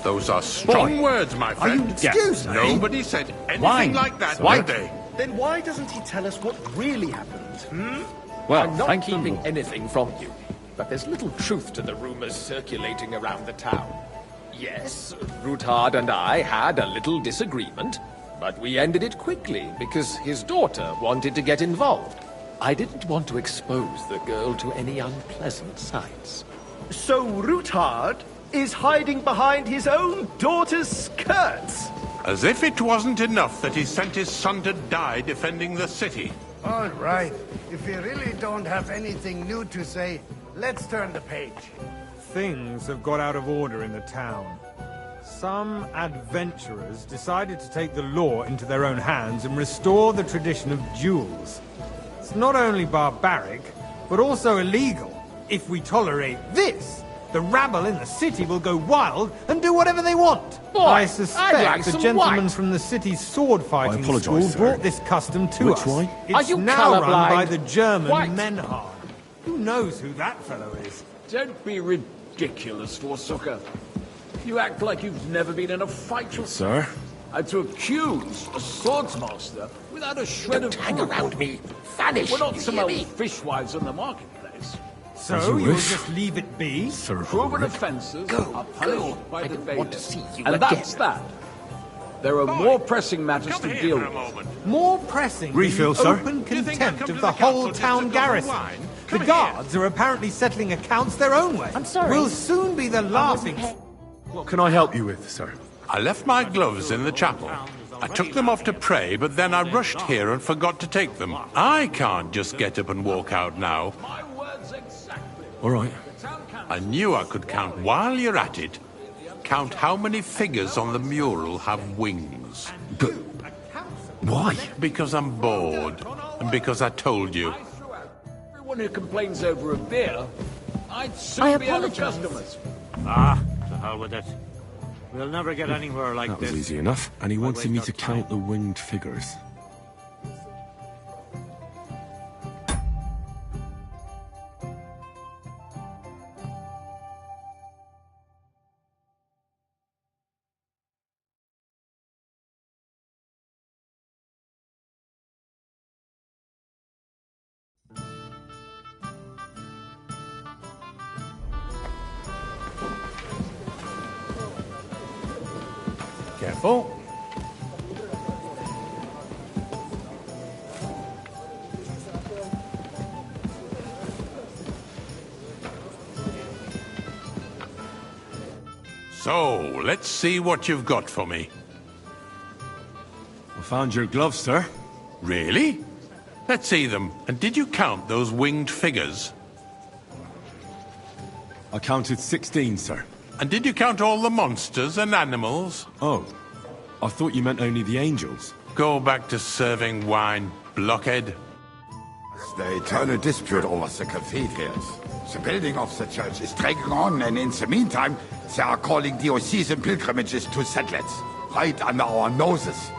Speaker 1: Those are strong words, my friend.
Speaker 19: Excuse me?
Speaker 1: Nobody said anything like that, did they?
Speaker 19: Then why doesn't he tell us what really happened,
Speaker 15: Well,
Speaker 9: I'm not
Speaker 15: thank the
Speaker 9: keeping
Speaker 15: Lord.
Speaker 9: anything from you, but there's little truth to the rumors circulating around the town. Yes, Rutard and I had a little disagreement, but we ended it quickly because his daughter wanted to get involved. I didn't want to expose the girl to any unpleasant sights.
Speaker 19: So Rutard is hiding behind his own daughter's skirts?
Speaker 1: As if it wasn't enough that he sent his son to die defending the city.
Speaker 16: All right. If you really don't have anything new to say, let's turn the page.
Speaker 3: Things have got out of order in the town. Some adventurers decided to take the law into their own hands and restore the tradition of duels. It's not only barbaric, but also illegal. If we tolerate this, the rabble in the city will go wild and do whatever they want.
Speaker 9: Boy,
Speaker 3: I
Speaker 9: I'd
Speaker 3: suspect
Speaker 9: like
Speaker 3: the
Speaker 9: some
Speaker 3: gentleman
Speaker 9: white.
Speaker 3: from the city's sword fighting
Speaker 5: apologise,
Speaker 3: school
Speaker 5: sir.
Speaker 3: brought this custom to
Speaker 5: Which
Speaker 3: us.
Speaker 5: wine?
Speaker 3: It's
Speaker 9: Are you
Speaker 3: now run
Speaker 9: colourblind?
Speaker 3: by the German
Speaker 9: White.
Speaker 3: Menhard. Who knows who that fellow is?
Speaker 14: Don't be ridiculous, Forsucker. You act like you've never been in a fight before.
Speaker 5: Sir?
Speaker 14: And to accuse a swordsmaster without a shred
Speaker 9: Don't
Speaker 14: of
Speaker 9: hang
Speaker 14: proof.
Speaker 9: around me. Vanish,
Speaker 14: We're not
Speaker 9: you
Speaker 14: some
Speaker 9: hear
Speaker 14: old
Speaker 9: me?
Speaker 14: fishwives in the marketplace.
Speaker 3: So
Speaker 5: As you
Speaker 3: you'll
Speaker 5: wish.
Speaker 3: just leave it be?
Speaker 5: Sir
Speaker 14: Proven
Speaker 5: Ulrich.
Speaker 14: offences
Speaker 9: Go,
Speaker 14: are punished
Speaker 9: go.
Speaker 14: by
Speaker 9: I
Speaker 14: the
Speaker 9: don't want to
Speaker 14: bailiff.
Speaker 9: see you
Speaker 14: And
Speaker 9: again.
Speaker 14: that's that. There are more pressing matters
Speaker 1: Come
Speaker 14: to
Speaker 1: here
Speaker 14: deal
Speaker 1: for a
Speaker 14: with.
Speaker 1: moment.
Speaker 3: More pressing
Speaker 5: Refill,
Speaker 3: than the
Speaker 5: sir.
Speaker 3: open
Speaker 1: Do you think I've
Speaker 3: contempt
Speaker 1: come
Speaker 3: of
Speaker 1: to
Speaker 3: the
Speaker 1: the
Speaker 3: whole
Speaker 1: castle just
Speaker 3: town
Speaker 1: to cover
Speaker 3: garrison.
Speaker 1: wine?
Speaker 3: The
Speaker 1: Come here.
Speaker 3: guards are apparently settling accounts their own way.
Speaker 8: I'm sorry.
Speaker 3: We'll soon be the laughing.
Speaker 5: What can I help you with, sir?
Speaker 1: I left my gloves in the chapel. I took them off to pray, but then I rushed here and forgot to take them. I can't just get up and walk out now.
Speaker 14: My words exactly.
Speaker 5: All right.
Speaker 1: I knew I could count while you're at it. Count how many figures on the mural have wings.
Speaker 5: But why?
Speaker 1: Because I'm bored. And because I told you.
Speaker 14: Everyone who complains over a beer, I'd soon be out of
Speaker 8: apologise.
Speaker 14: customers.
Speaker 18: Ah, to hell with it. We'll never get anywhere like
Speaker 5: That
Speaker 18: this.
Speaker 5: was easy enough. And he wanted me
Speaker 18: waste
Speaker 5: to
Speaker 18: our time.
Speaker 5: count the winged figures.
Speaker 1: Careful.
Speaker 20: So, let's see what you've got for me.
Speaker 5: I found your gloves, sir.
Speaker 20: Really? Let's see them. And did you count those winged figures?
Speaker 5: I counted 16, sir.
Speaker 20: And did you count all the monsters and animals?
Speaker 5: Oh, I thought you meant only the angels.
Speaker 20: Go back to serving wine, blockhead.
Speaker 21: The eternal dispute over the cathedrals. The building of the church is dragging on, and in the meantime, they are calling diocesan pilgrimages to settlers, right under our noses.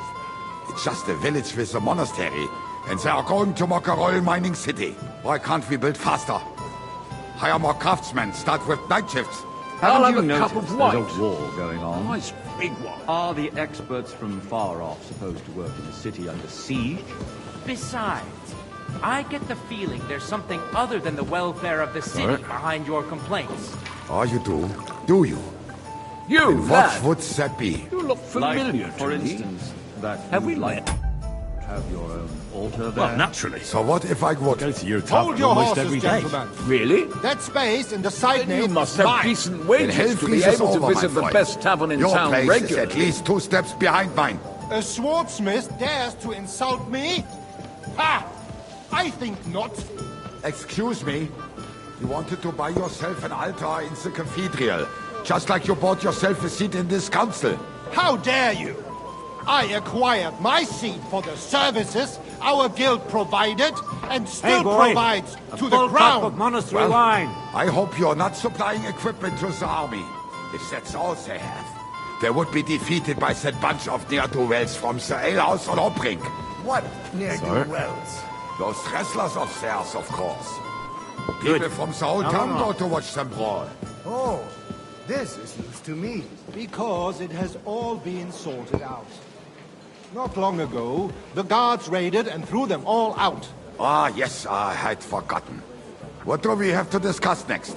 Speaker 21: It's just a village with a monastery, and they are going to mock a royal mining city. Why can't we build faster? Hire more craftsmen, start with night shifts.
Speaker 15: Haven't you
Speaker 21: have a
Speaker 15: noticed
Speaker 21: cup of
Speaker 15: there's
Speaker 21: wine.
Speaker 15: a war going on?
Speaker 21: Nice big one.
Speaker 15: Are the experts from far off supposed to work in the city under siege?
Speaker 22: Besides, I get the feeling there's something other than the welfare of the city
Speaker 21: Sorry?
Speaker 22: behind your complaints.
Speaker 21: Oh, you do? Do you?
Speaker 14: You,
Speaker 21: And
Speaker 14: lad.
Speaker 21: what would that be?
Speaker 14: You look familiar
Speaker 15: Like, for
Speaker 14: to me.
Speaker 15: instance, that
Speaker 14: Have
Speaker 15: you'd
Speaker 14: we
Speaker 15: like
Speaker 14: met?
Speaker 15: to have your own altar there.
Speaker 5: Well, naturally.
Speaker 21: So what if I would?
Speaker 5: Go to your
Speaker 23: Hold
Speaker 5: tavern
Speaker 23: your
Speaker 5: almost
Speaker 23: horses,
Speaker 5: every day.
Speaker 23: gentlemen.
Speaker 14: Really?
Speaker 23: That space in the side
Speaker 14: Then
Speaker 23: nave
Speaker 14: you must
Speaker 23: is
Speaker 14: have
Speaker 23: mine.
Speaker 14: decent
Speaker 21: Then
Speaker 14: wages
Speaker 21: hell
Speaker 14: to be
Speaker 21: freezes
Speaker 14: able to
Speaker 21: over, my
Speaker 14: visit the
Speaker 21: friend.
Speaker 14: best tavern in
Speaker 21: Your
Speaker 14: town
Speaker 21: place
Speaker 14: regularly.
Speaker 21: is at least 2 steps behind mine.
Speaker 23: A swordsmith dares to insult me? Ha! I think not.
Speaker 21: Excuse me? You wanted to buy yourself an altar in the cathedral, just like you bought yourself a seat in this council.
Speaker 23: How dare you? I acquired my seat for the services our guild provided and still
Speaker 18: boy,
Speaker 23: provides
Speaker 18: a
Speaker 23: to
Speaker 18: full
Speaker 23: the
Speaker 18: cup of
Speaker 23: crown.
Speaker 18: monastery wine.
Speaker 21: I hope you're not supplying equipment to the army. If that's all they have, they would be defeated by that bunch of ne'er-do-wells from the alehouse on Hopring.
Speaker 16: What ne'er-do-wells?
Speaker 21: Those wrestlers of theirs, of course.
Speaker 16: Good.
Speaker 21: People from the whole
Speaker 16: No,
Speaker 21: town
Speaker 16: no, no.
Speaker 21: go to watch them brawl.
Speaker 16: Oh, this is news to me.
Speaker 23: Because it has all been sorted out. Not long ago, the guards raided and threw them all out.
Speaker 21: Ah, yes, I had forgotten. What do we have to discuss next?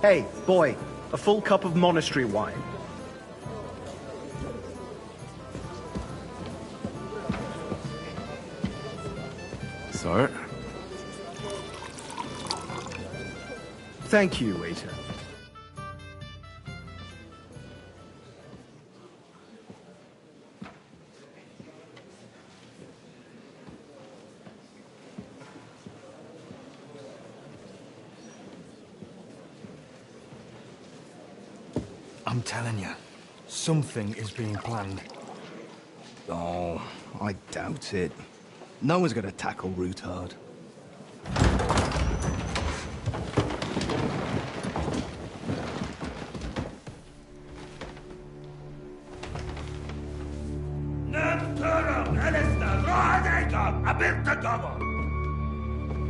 Speaker 19: Hey, boy, a full cup of monastery wine.
Speaker 5: Sir?
Speaker 19: Thank you, waiter.
Speaker 24: I'm telling you, something is being planned.
Speaker 25: Oh, I doubt it. No one's gonna tackle Rootard.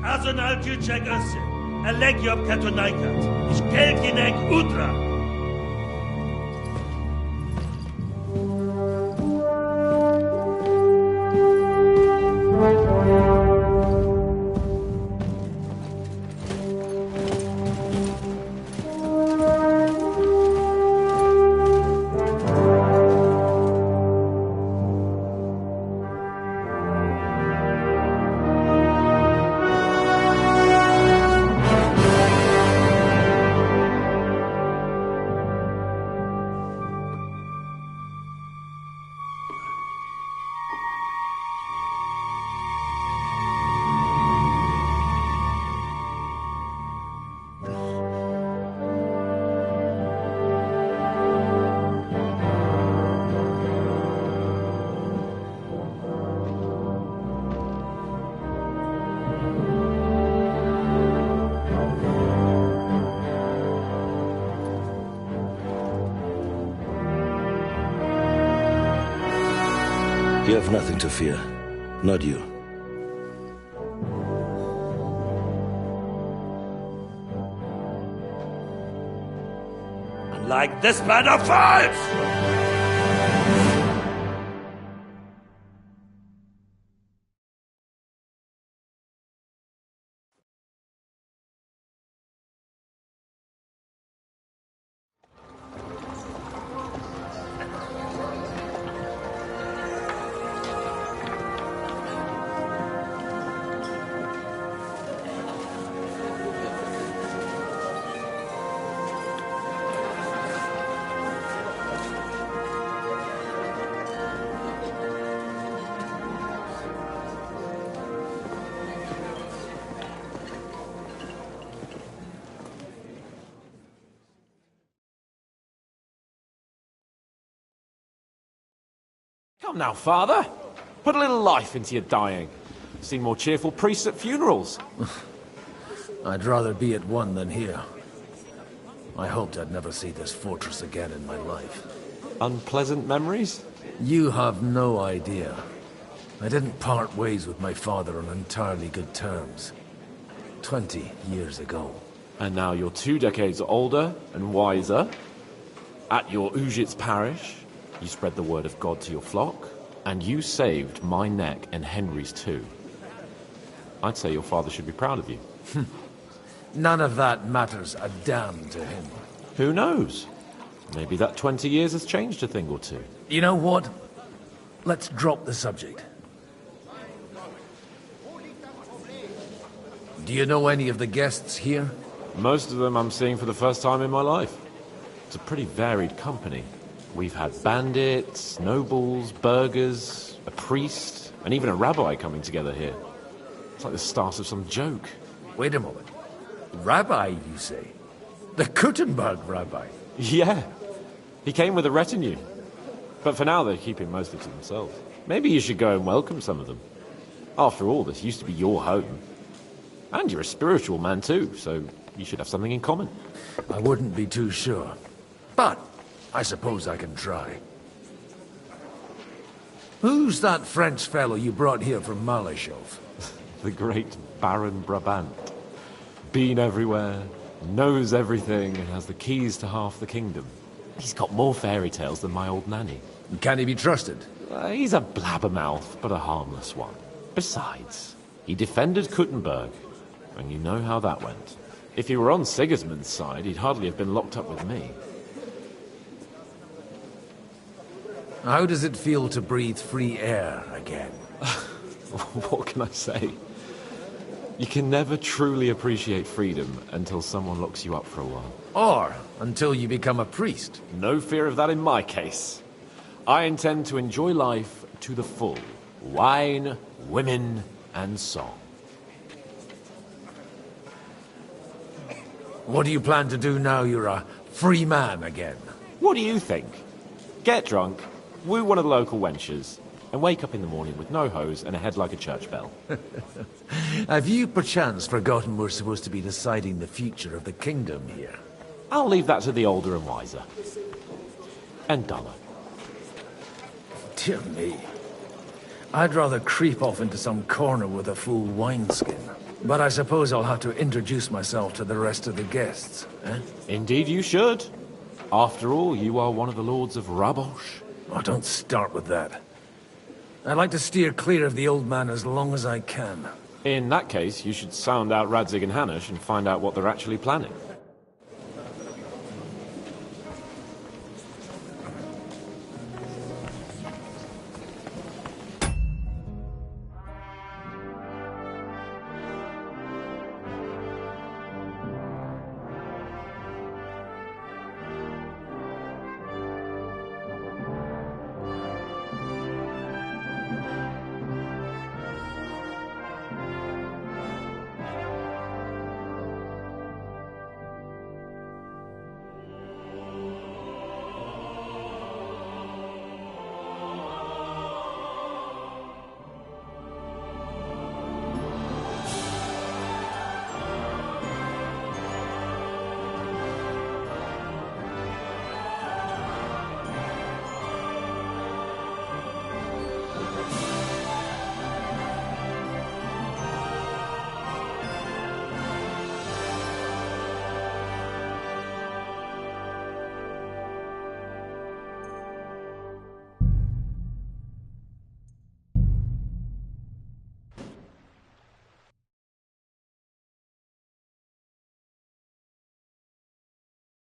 Speaker 4: Azonal Juchek Össe, Elegiop Katonaikat, Ich Kelkinek Udra.
Speaker 2: have nothing to fear. Not you.
Speaker 20: Like this man of fights!
Speaker 9: Come now, Father. Put a little life into your dying. Seen more cheerful priests at funerals.
Speaker 6: I'd rather be at one than here. I hoped I'd never see this fortress again in my life.
Speaker 9: Unpleasant memories?
Speaker 6: You have no idea. I didn't part ways with my father on entirely good terms. 20 years ago.
Speaker 9: And now you're 2 decades older and wiser. At your Ujit's parish, you spread the word of God to your flock, and you saved my neck and Henry's too. I'd say your father should be proud of you.
Speaker 6: None of that matters a damn to him.
Speaker 9: Who knows? Maybe that 20 years has changed a thing or two.
Speaker 6: You know what? Let's drop the subject. Do you know any of the guests here?
Speaker 9: Most of them I'm seeing for the first time in my life. It's a pretty varied company. We've had bandits, nobles, burghers, a priest, and even a rabbi coming together here. It's like the start of some joke.
Speaker 6: Wait a moment. Rabbi, you say? The Kuttenberg rabbi?
Speaker 9: Yeah. He came with a retinue. But for now, they're keeping mostly to themselves. Maybe you should go and welcome some of them. After all, this used to be your home. And you're a spiritual man too, so you should have something in common.
Speaker 6: I wouldn't be too sure. But I suppose I can try. Who's that French fellow you brought here from Malashov?
Speaker 9: The great Baron Brabant. Been everywhere, knows everything, and has the keys to half the kingdom. He's got more fairy tales than my old nanny.
Speaker 6: Can he be trusted?
Speaker 9: He's a blabbermouth, but a harmless one. Besides, he defended Kuttenberg, and you know how that went. If he were on Sigismund's side, he'd hardly have been locked up with me.
Speaker 6: How does it feel to breathe free air again?
Speaker 9: What can I say? You can never truly appreciate freedom until someone locks you up for a while.
Speaker 6: Or until you become a priest.
Speaker 9: No fear of that in my case. I intend to enjoy life to the full. Wine, women, and song.
Speaker 6: What do you plan to do now you're a free man again?
Speaker 9: What do you think? Get drunk, woo one of the local wenches, and wake up in the morning with no hose and a head like a church bell.
Speaker 6: Have you perchance forgotten we're supposed to be deciding the future of the kingdom here?
Speaker 9: I'll leave that to the older and wiser. And duller.
Speaker 6: Dear me. I'd rather creep off into some corner with a full wineskin. But I suppose I'll have to introduce myself to the rest of the guests, eh?
Speaker 9: Indeed you should. After all, you are one of the lords of Rabosh.
Speaker 6: Oh, don't start with that. I'd like to steer clear of the old man as long as I can.
Speaker 9: In that case, you should sound out Radzig and Hanush and find out what they're actually planning.